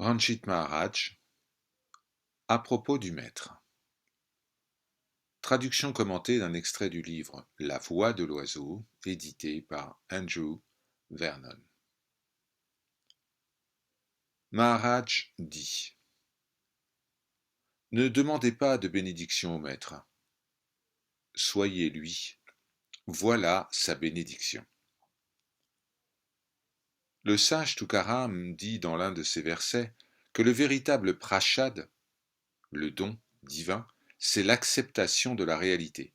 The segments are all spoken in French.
Ranjit Maharaj, à propos du maître. Traduction commentée d'un extrait du livre La voix de l'oiseau, édité par Andrew Vernon. Maharaj dit: Ne demandez pas de bénédiction au maître. Soyez lui. Voilà sa bénédiction. Le sage Tukaram dit dans l'un de ses versets que le véritable prashad, le don divin, c'est l'acceptation de la réalité.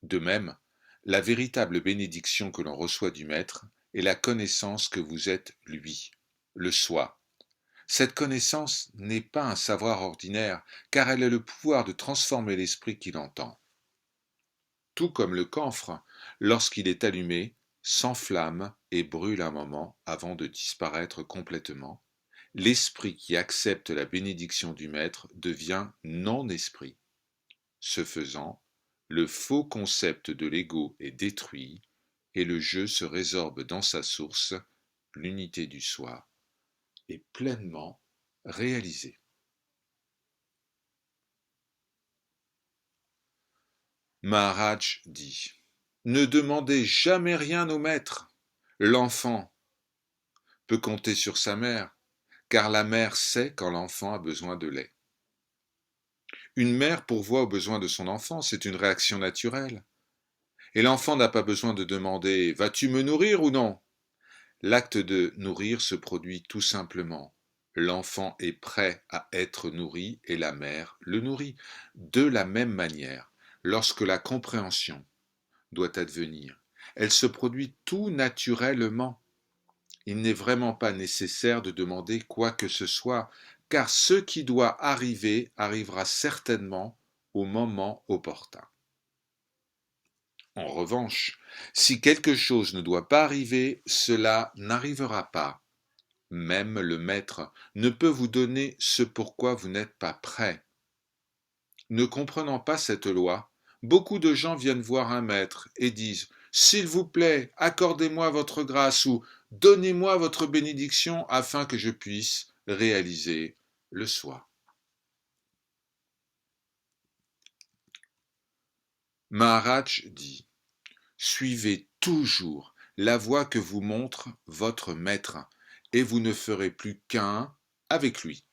De même, la véritable bénédiction que l'on reçoit du Maître est la connaissance que vous êtes lui, le soi. Cette connaissance n'est pas un savoir ordinaire, car elle a le pouvoir de transformer l'esprit qui l'entend. Tout comme le camphre, lorsqu'il est allumé, s'enflamme et brûle un moment avant de disparaître complètement, l'esprit qui accepte la bénédiction du Maître devient non-esprit. Ce faisant, le faux concept de l'ego est détruit et le je se résorbe dans sa source, l'unité du soi, est pleinement réalisée. Maharaj dit: Ne demandez jamais rien au maître. L'enfant peut compter sur sa mère, car la mère sait quand l'enfant a besoin de lait. Une mère pourvoit aux besoins de son enfant, c'est une réaction naturelle. Et l'enfant n'a pas besoin de demander: Vas-tu me nourrir ou non? L'acte de nourrir se produit tout simplement. L'enfant est prêt à être nourri et la mère le nourrit. De la même manière, lorsque la compréhension doit advenir, elle se produit tout naturellement. Il n'est vraiment pas nécessaire de demander quoi que ce soit, car ce qui doit arriver arrivera certainement au moment opportun. En revanche, si quelque chose ne doit pas arriver, cela n'arrivera pas. Même le maître ne peut vous donner ce pourquoi vous n'êtes pas prêt. Ne comprenant pas cette loi, beaucoup de gens viennent voir un maître et disent: S'il vous plaît, accordez-moi votre grâce ou donnez-moi votre bénédiction afin que je puisse réaliser le soi. Maharaj dit: Suivez toujours la voie que vous montre votre maître, et vous ne ferez plus qu'un avec lui.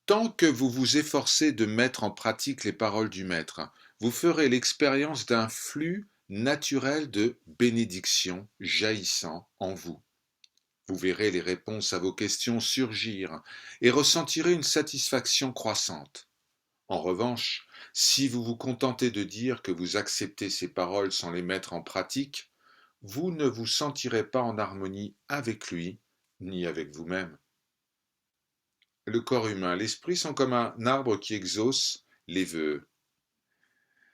Tant que vous vous efforcez de mettre en pratique les paroles du maître, vous ferez l'expérience d'un flux naturel de bénédictions jaillissant en vous. Vous verrez les réponses à vos questions surgir et ressentirez une satisfaction croissante. En revanche, si vous vous contentez de dire que vous acceptez ces paroles sans les mettre en pratique, vous ne vous sentirez pas en harmonie avec lui, ni avec vous-même. Le corps humain et l'esprit sont comme un arbre qui exauce les vœux.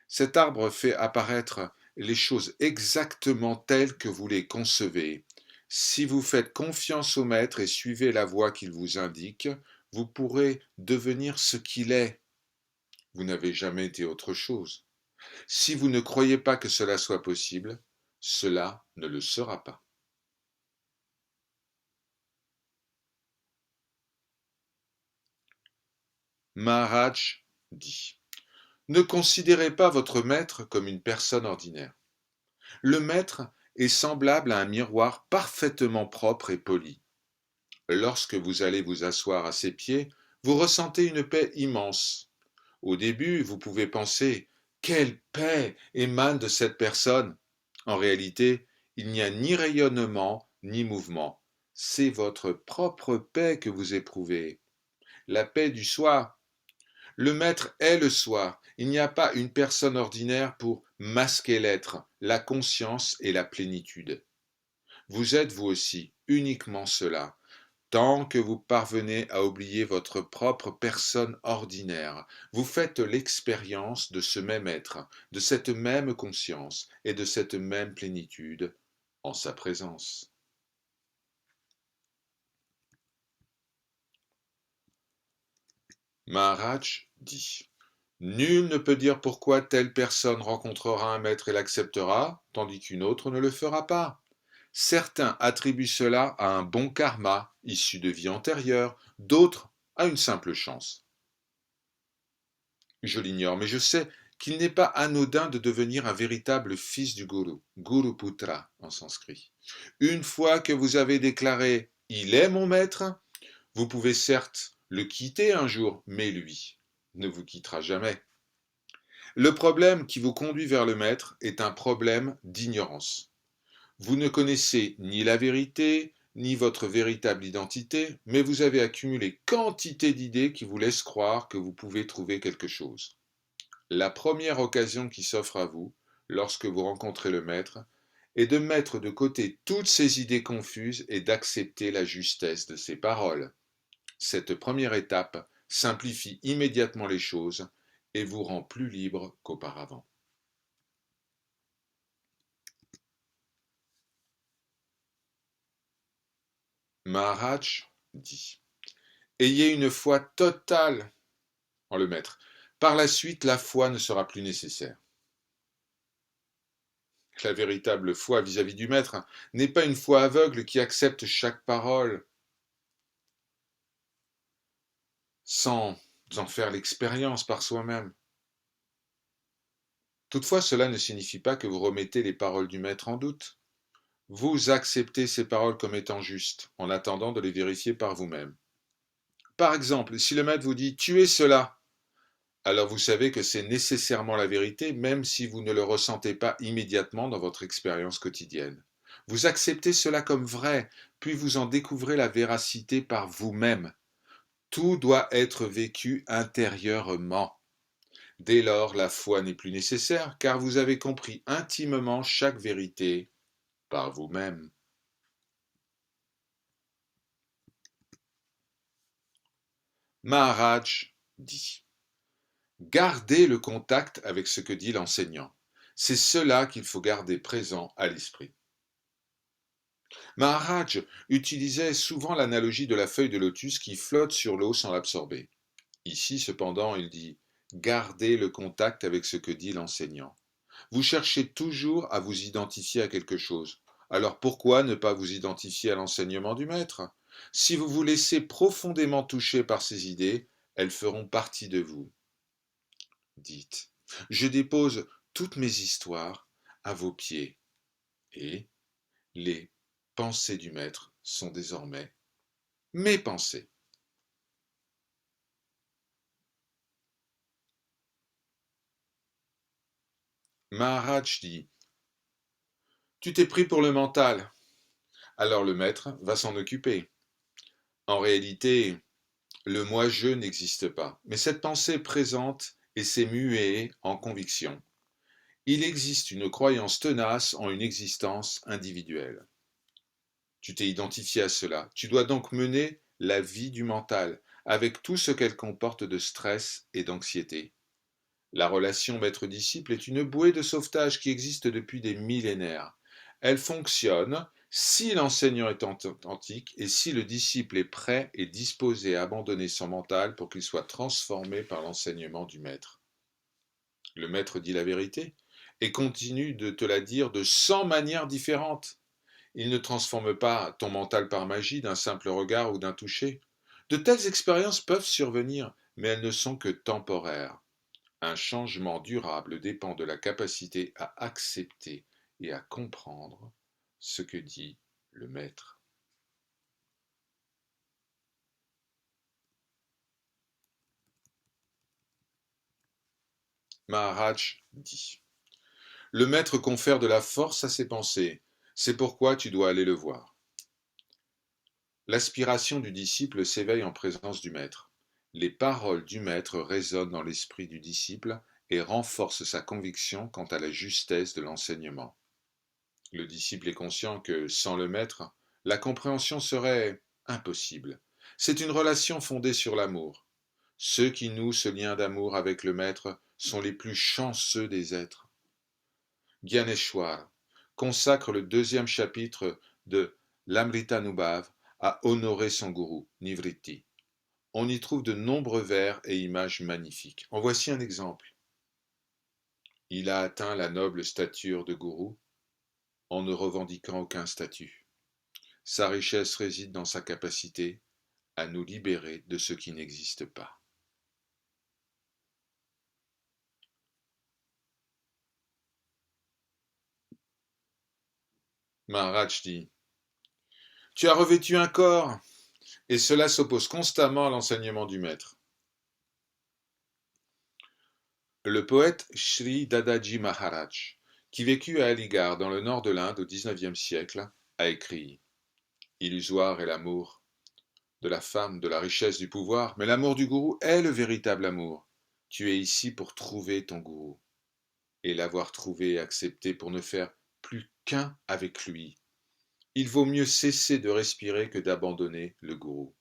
Cet arbre fait apparaître les choses exactement telles que vous les concevez. Si vous faites confiance au Maître et suivez la voie qu'il vous indique, vous pourrez devenir ce qu'il est. Vous n'avez jamais été autre chose. Si vous ne croyez pas que cela soit possible, cela ne le sera pas. Maharaj dit: Ne considérez pas votre maître comme une personne ordinaire. Le maître est semblable à un miroir parfaitement propre et poli. Lorsque vous allez vous asseoir à ses pieds, vous ressentez une paix immense. Au début, vous pouvez penser: Quelle paix émane de cette personne! En réalité, il n'y a ni rayonnement ni mouvement. C'est votre propre paix que vous éprouvez. La paix du soi. Le maître est le soi. Il n'y a pas une personne ordinaire pour masquer l'être, la conscience et la plénitude. Vous êtes vous aussi uniquement cela. Tant que vous parvenez à oublier votre propre personne ordinaire, vous faites l'expérience de ce même être, de cette même conscience et de cette même plénitude en sa présence. Maharaj dit: Nul ne peut dire pourquoi telle personne rencontrera un maître et l'acceptera, tandis qu'une autre ne le fera pas. Certains attribuent cela à un bon karma issu de vie antérieure, d'autres à une simple chance. Je l'ignore, mais je sais qu'il n'est pas anodin de devenir un véritable fils du Guru, Guru Putra en sanskrit. Une fois que vous avez déclaré il est mon maître, vous pouvez certes le quitter un jour, mais lui ne vous quittera jamais. Le problème qui vous conduit vers le maître est un problème d'ignorance. Vous ne connaissez ni la vérité, ni votre véritable identité, mais vous avez accumulé quantité d'idées qui vous laissent croire que vous pouvez trouver quelque chose. La première occasion qui s'offre à vous, lorsque vous rencontrez le maître, est de mettre de côté toutes ces idées confuses et d'accepter la justesse de ses paroles. Cette première étape simplifie immédiatement les choses et vous rend plus libre qu'auparavant. Maharaj dit: ayez une foi totale en le maître. Par la suite, la foi ne sera plus nécessaire. La véritable foi vis-à-vis du maître n'est pas une foi aveugle qui accepte chaque parole sans en faire l'expérience par soi-même. Toutefois, cela ne signifie pas que vous remettez les paroles du maître en doute. Vous acceptez ces paroles comme étant justes, en attendant de les vérifier par vous-même. Par exemple, si le maître vous dit « tuez cela », alors vous savez que c'est nécessairement la vérité, même si vous ne le ressentez pas immédiatement dans votre expérience quotidienne. Vous acceptez cela comme vrai, puis vous en découvrez la véracité par vous-même. Tout doit être vécu intérieurement. Dès lors, la foi n'est plus nécessaire, car vous avez compris intimement chaque vérité par vous-même. Maharaj dit: gardez le contact avec ce que dit l'enseignant. C'est cela qu'il faut garder présent à l'esprit. Maharaj utilisait souvent l'analogie de la feuille de lotus qui flotte sur l'eau sans l'absorber. Ici, cependant, il dit: gardez le contact avec ce que dit l'enseignant. Vous cherchez toujours à vous identifier à quelque chose. Alors pourquoi ne pas vous identifier à l'enseignement du maître? Si vous vous laissez profondément toucher par ces idées, elles feront partie de vous. Dites: je dépose toutes mes histoires à vos pieds, et les pensées du maître sont désormais mes pensées. Maharaj dit: tu t'es pris pour le mental, alors le maître va s'en occuper. En réalité, le moi-je n'existe pas, mais cette pensée présente et s'est muée en conviction. Il existe une croyance tenace en une existence individuelle. Tu t'es identifié à cela. Tu dois donc mener la vie du mental, avec tout ce qu'elle comporte de stress et d'anxiété. La relation maître-disciple est une bouée de sauvetage qui existe depuis des millénaires. Elle fonctionne si l'enseignant est authentique et si le disciple est prêt et disposé à abandonner son mental pour qu'il soit transformé par l'enseignement du maître. Le maître dit la vérité et continue de te la dire de 100 manières différentes. Il ne transforme pas ton mental par magie d'un simple regard ou d'un toucher. De telles expériences peuvent survenir, mais elles ne sont que temporaires. Un changement durable dépend de la capacité à accepter et à comprendre ce que dit le maître. Maharaj dit: le maître confère de la force à ses pensées, c'est pourquoi tu dois aller le voir. L'aspiration du disciple s'éveille en présence du maître. Les paroles du maître résonnent dans l'esprit du disciple et renforcent sa conviction quant à la justesse de l'enseignement. Le disciple est conscient que, sans le maître, la compréhension serait impossible. C'est une relation fondée sur l'amour. Ceux qui nouent ce lien d'amour avec le maître sont les plus chanceux des êtres. Gyaneshwar consacre le 2e chapitre de l'Amritanubhav à honorer son gourou, Nivritti. On y trouve de nombreux vers et images magnifiques. En voici un exemple. Il a atteint la noble stature de gourou. en ne revendiquant aucun statut. Sa richesse réside dans sa capacité à nous libérer de ce qui n'existe pas. Maharaj dit: Tu as revêtu un corps, et cela s'oppose constamment à l'enseignement du maître. Le poète Sri Dadaji Maharaj, qui vécut à Aligarh dans le nord de l'Inde au XIXe siècle, a écrit: Illusoire est l'amour de la femme, de la richesse, du pouvoir, mais l'amour du gourou est le véritable amour. Tu es ici pour trouver ton gourou, et l'avoir trouvé et accepté pour ne faire plus qu'un avec lui. Il vaut mieux cesser de respirer que d'abandonner le gourou.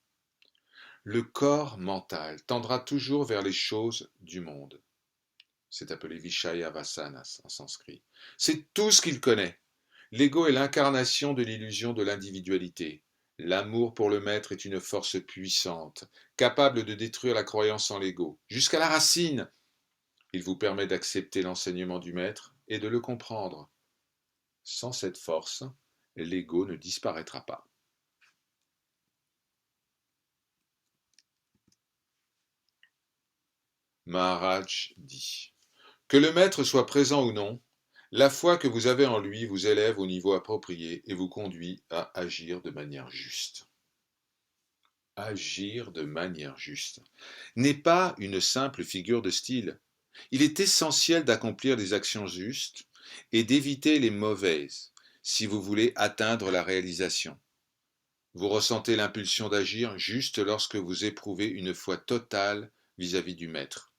Le corps mental tendra toujours vers les choses du monde. C'est appelé Vishaya Vasanas en sanskrit. C'est tout ce qu'il connaît. L'ego est l'incarnation de l'illusion de l'individualité. L'amour pour le maître est une force puissante, capable de détruire la croyance en l'ego, jusqu'à la racine. Il vous permet d'accepter l'enseignement du maître et de le comprendre. Sans cette force, l'ego ne disparaîtra pas. Maharaj dit: Que le maître soit présent ou non, la foi que vous avez en lui vous élève au niveau approprié et vous conduit à agir de manière juste. Agir de manière juste n'est pas une simple figure de style. Il est essentiel d'accomplir les actions justes et d'éviter les mauvaises si vous voulez atteindre la réalisation. Vous ressentez l'impulsion d'agir juste lorsque vous éprouvez une foi totale vis-à-vis du maître.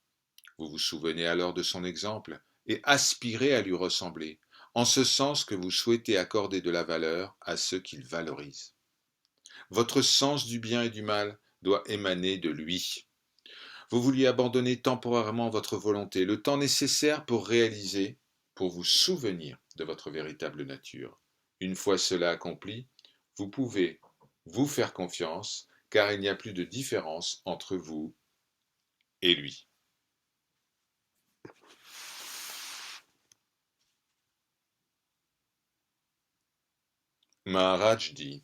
Vous vous souvenez alors de son exemple et aspirez à lui ressembler, en ce sens que vous souhaitez accorder de la valeur à ce qu'il valorise. Votre sens du bien et du mal doit émaner de lui. Vous vouliez abandonner temporairement votre volonté, le temps nécessaire pour réaliser, pour vous souvenir de votre véritable nature. Une fois cela accompli, vous pouvez vous faire confiance, car il n'y a plus de différence entre vous et lui. Maharaj dit: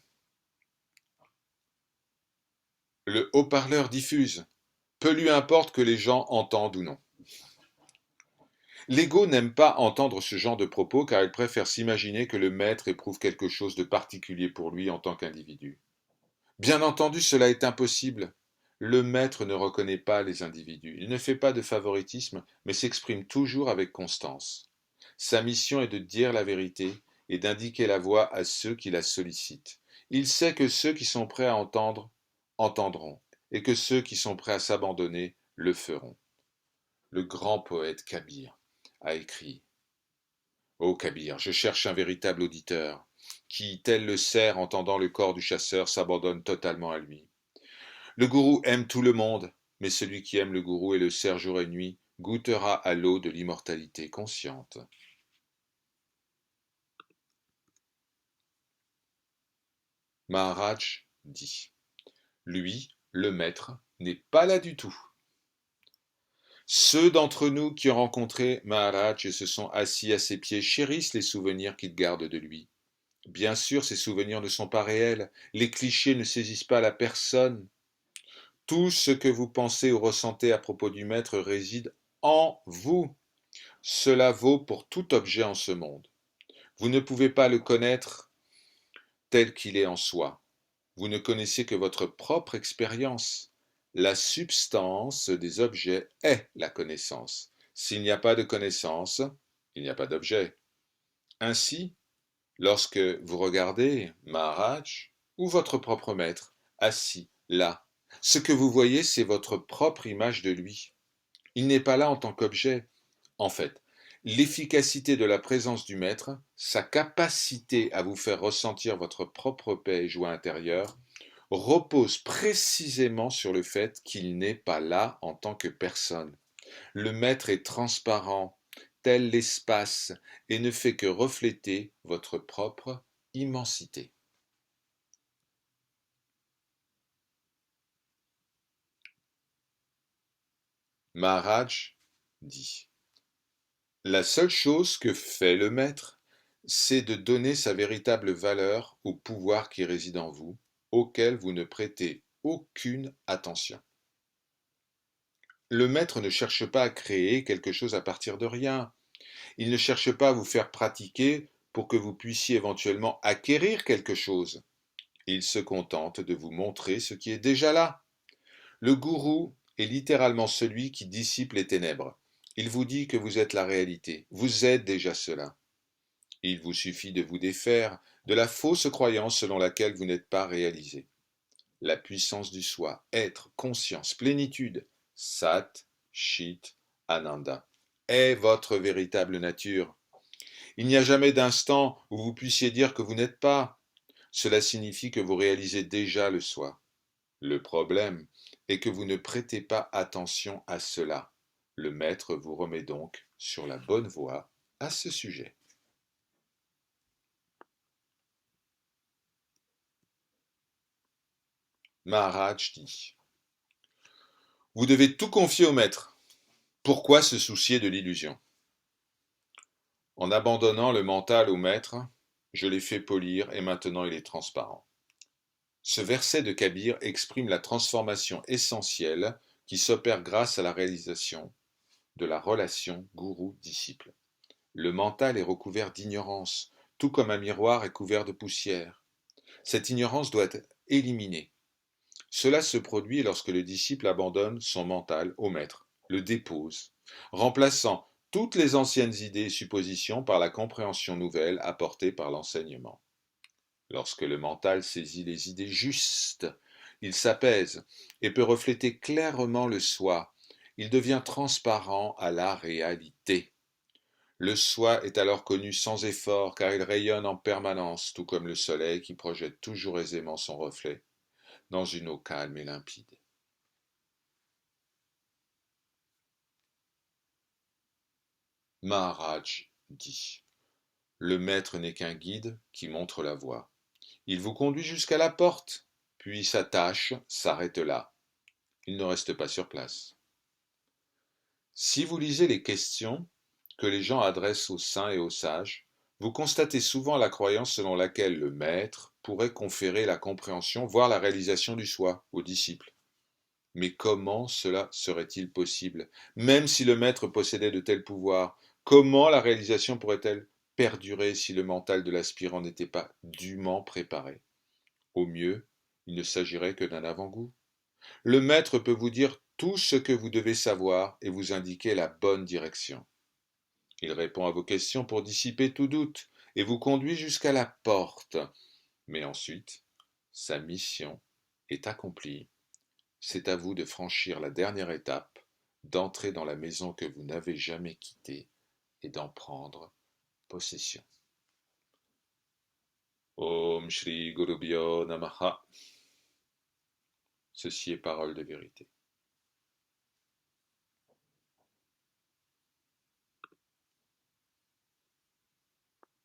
Le haut-parleur diffuse, peu lui importe que les gens entendent ou non. L'ego n'aime pas entendre ce genre de propos car il préfère s'imaginer que le maître éprouve quelque chose de particulier pour lui en tant qu'individu. Bien entendu, cela est impossible. Le maître ne reconnaît pas les individus. Il ne fait pas de favoritisme, mais s'exprime toujours avec constance. Sa mission est de dire la vérité et d'indiquer la voie à ceux qui la sollicitent. Il sait que ceux qui sont prêts à entendre entendront, et que ceux qui sont prêts à s'abandonner le feront. Le grand poète Kabir a écrit: Ô Kabir, je cherche un véritable auditeur, qui, tel le cerf entendant le corps du chasseur, s'abandonne totalement à lui. Le gourou aime tout le monde, mais celui qui aime le gourou et le sert jour et nuit goûtera à l'eau de l'immortalité consciente. Maharaj dit: Lui, le maître, n'est pas là du tout. Ceux d'entre nous qui ont rencontré Maharaj et se sont assis à ses pieds chérissent les souvenirs qu'ils gardent de lui. Bien sûr, ces souvenirs ne sont pas réels, les clichés ne saisissent pas la personne. Tout ce que vous pensez ou ressentez à propos du maître réside en vous. Cela vaut pour tout objet en ce monde. Vous ne pouvez pas le connaître tel qu'il est en soi. Vous ne connaissez que votre propre expérience. La substance des objets est la connaissance. S'il n'y a pas de connaissance, il n'y a pas d'objet. Ainsi, lorsque vous regardez Maharaj ou votre propre maître assis là, ce que vous voyez, c'est votre propre image de lui. Il n'est pas là en tant qu'objet. En fait, l'efficacité de la présence du maître, sa capacité à vous faire ressentir votre propre paix et joie intérieure, repose précisément sur le fait qu'il n'est pas là en tant que personne. Le maître est transparent, tel l'espace, et ne fait que refléter votre propre immensité. Maharaj dit: La seule chose que fait le maître c'est de donner sa véritable valeur au pouvoir qui réside en vous, auquel vous ne prêtez aucune attention. Le maître ne cherche pas à créer quelque chose à partir de rien. Il ne cherche pas à vous faire pratiquer pour que vous puissiez éventuellement acquérir quelque chose. Il se contente de vous montrer ce qui est déjà là. Le gourou est littéralement celui qui dissipe les ténèbres. Il vous dit que vous êtes la réalité. Vous êtes déjà cela. Il vous suffit de vous défaire de la fausse croyance selon laquelle vous n'êtes pas réalisé. La puissance du soi, être, conscience, plénitude, sat, chit, ananda, est votre véritable nature. Il n'y a jamais d'instant où vous puissiez dire que vous n'êtes pas. Cela signifie que vous réalisez déjà le soi. Le problème est que vous ne prêtez pas attention à cela. Le maître vous remet donc sur la bonne voie à ce sujet. Maharaj dit: vous devez tout confier au maître. Pourquoi se soucier de l'illusion? En abandonnant le mental au maître, je l'ai fait polir et maintenant il est transparent. Ce verset de Kabir exprime la transformation essentielle qui s'opère grâce à la réalisation de la relation gourou-disciple. Le mental est recouvert d'ignorance, tout comme un miroir est couvert de poussière. Cette ignorance doit être éliminée. Cela se produit lorsque le disciple abandonne son mental au maître, le dépose, remplaçant toutes les anciennes idées et suppositions par la compréhension nouvelle apportée par l'enseignement. Lorsque le mental saisit les idées justes, il s'apaise et peut refléter clairement le soi. Il devient transparent à la réalité. Le soi est alors connu sans effort car il rayonne en permanence, tout comme le soleil qui projette toujours aisément son reflet dans une eau calme et limpide. Maharaj dit: le maître n'est qu'un guide qui montre la voie. Il vous conduit jusqu'à la porte, puis sa tâche s'arrête là. Il ne reste pas sur place. Si vous lisez les questions que les gens adressent aux saints et aux sages, vous constatez souvent la croyance selon laquelle le maître pourrait conférer la compréhension, voire la réalisation du soi aux disciples. Mais comment cela serait-il possible? Même si le maître possédait de tels pouvoirs, comment la réalisation pourrait-elle perdurer si le mental de l'aspirant n'était pas dûment préparé? Au mieux, il ne s'agirait que d'un avant-goût. Le maître peut vous dire tout ce que vous devez savoir et vous indiquer la bonne direction. Il répond à vos questions pour dissiper tout doute et vous conduit jusqu'à la porte. Mais ensuite, sa mission est accomplie. C'est à vous de franchir la dernière étape, d'entrer dans la maison que vous n'avez jamais quittée et d'en prendre possession. Om Shri Gurubhyo Namaha. Ceci est parole de vérité.